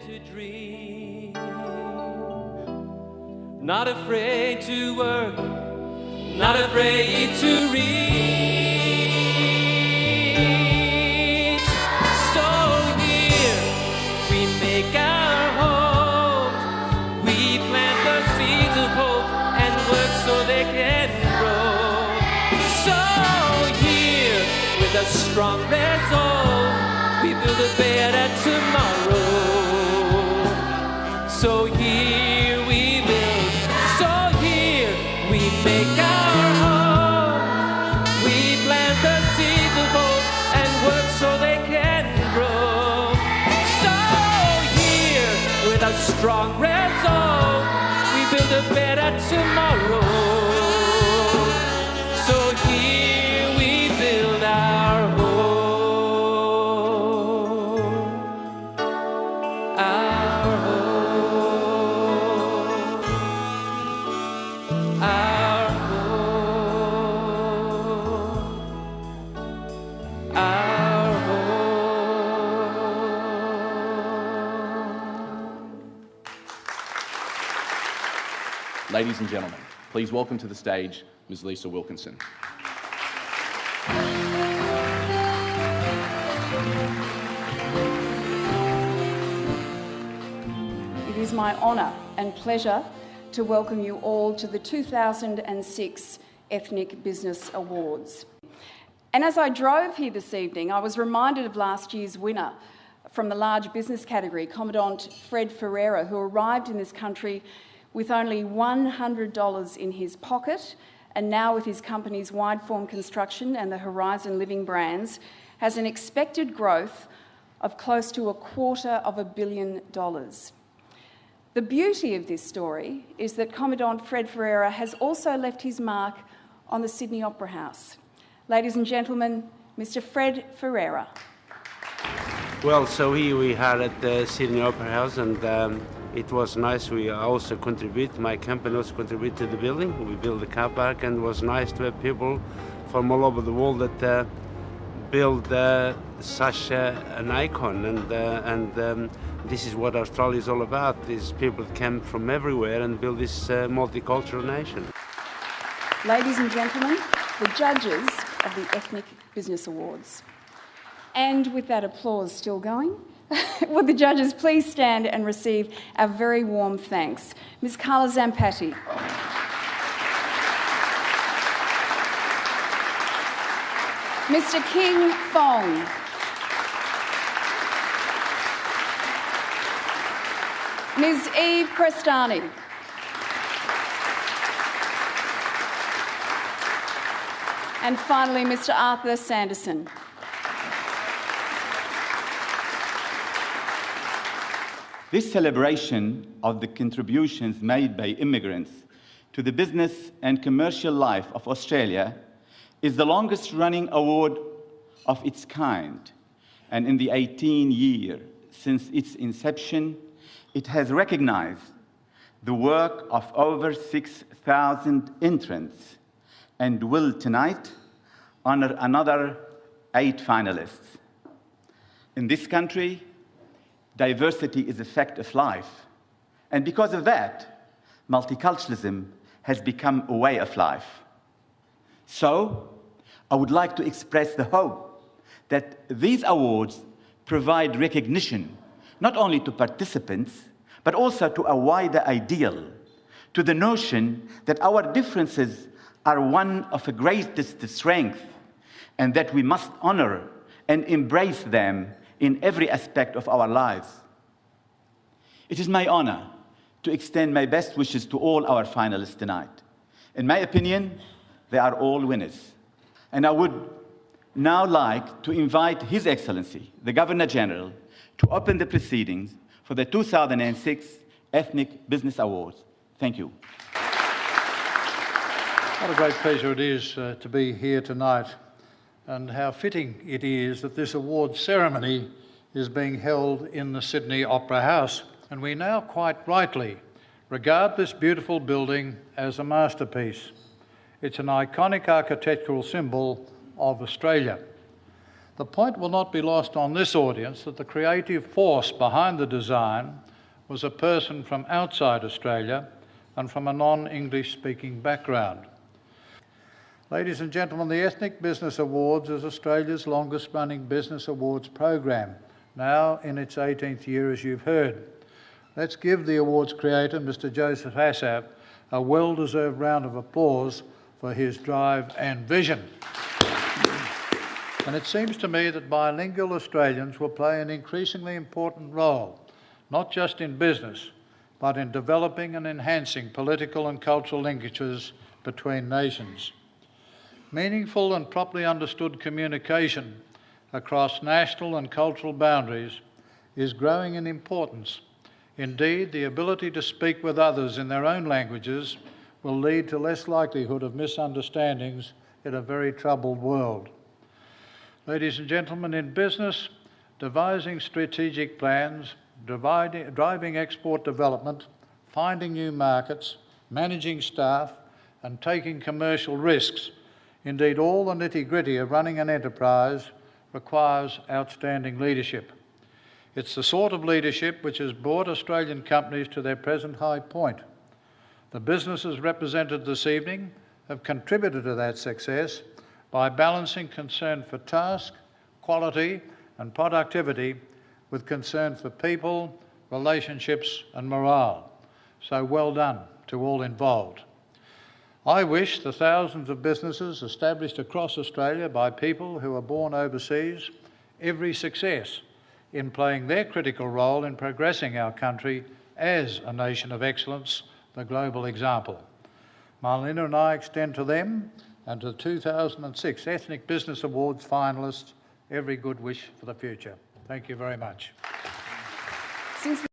to dream, not afraid to work, not afraid to reach. So here we make our home, we plant the seeds of hope and work so they can grow. So here with a strong resolve, we build a better tomorrow. So here we build, so here we make our home. We plant the seeds of hope and work so they can grow. So here with a strong resolve, we build a better tomorrow. So here we build our home. Ladies and gentlemen, please welcome to the stage Ms. Lisa Wilkinson. It is my honour and pleasure to welcome you all to the 2006 Ethnic Business Awards. And as I drove here this evening, I was reminded of last year's winner from the large business category, Commandant Fred Ferreira, who arrived in this country with only $100 in his pocket, and now with his company's Wideform Construction and the Horizon Living brands, has an expected growth of close to $250 million. The beauty of this story is that Commandant Fred Ferreira has also left his mark on the Sydney Opera House. Ladies and gentlemen, Mr. Fred Ferreira. Well, so here we are at the Sydney Opera House, and it was nice. We also my company also contribute to the building. We built the car park, and it was nice to have people from all over the world that build such an icon. And this is what Australia is all about. These people come from everywhere and build this multicultural nation. Ladies and gentlemen, the judges of the Ethnic Business Awards. And with that applause still going, would the judges please stand and receive our very warm thanks. Ms. Carla Zampatti. Mr. King Fong. Ms. Eve Crestani. And finally, Mr. Arthur Sanderson. This celebration of the contributions made by immigrants to the business and commercial life of Australia is the longest-running award of its kind, and in the 18 years since its inception, it has recognized the work of over 6,000 entrants and will tonight honor another 8 finalists. In this country, diversity is a fact of life, and because of that, multiculturalism has become a way of life. So, I would like to express the hope that these awards provide recognition not only to participants, but also to a wider ideal, to the notion that our differences are one of the greatest strength, and that we must honor and embrace them in every aspect of our lives. It is my honor to extend my best wishes to all our finalists tonight. In my opinion, they are all winners. And I would now like to invite His Excellency, the Governor-General, to open the proceedings for the 2006 Ethnic Business Awards. Thank you. What a great pleasure it is to be here tonight, and how fitting it is that this award ceremony is being held in the Sydney Opera House. And we now quite rightly regard this beautiful building as a masterpiece. It's an iconic architectural symbol of Australia. The point will not be lost on this audience that the creative force behind the design was a person from outside Australia and from a non-English speaking background. Ladies and gentlemen, the Ethnic Business Awards is Australia's longest running business awards program, now in its 18th year, as you've heard. Let's give the awards creator, Mr. Joseph Assaf, a well-deserved round of applause for his drive and vision. And it seems to me that bilingual Australians will play an increasingly important role, not just in business, but in developing and enhancing political and cultural linkages between nations. Meaningful and properly understood communication across national and cultural boundaries is growing in importance. Indeed, the ability to speak with others in their own languages will lead to less likelihood of misunderstandings in a very troubled world. Ladies and gentlemen, in business, devising strategic plans, driving export development, finding new markets, managing staff, and taking commercial risks, indeed all the nitty-gritty of running an enterprise, requires outstanding leadership. It's the sort of leadership which has brought Australian companies to their present high point. The businesses represented this evening have contributed to that success by balancing concern for task, quality and productivity with concern for people, relationships and morale. So well done to all involved. I wish the thousands of businesses established across Australia by people who are born overseas every success in playing their critical role in progressing our country as a nation of excellence, the global example. Marlena and I extend to them and to the 2006 Ethnic Business Awards finalists every good wish for the future. Thank you very much.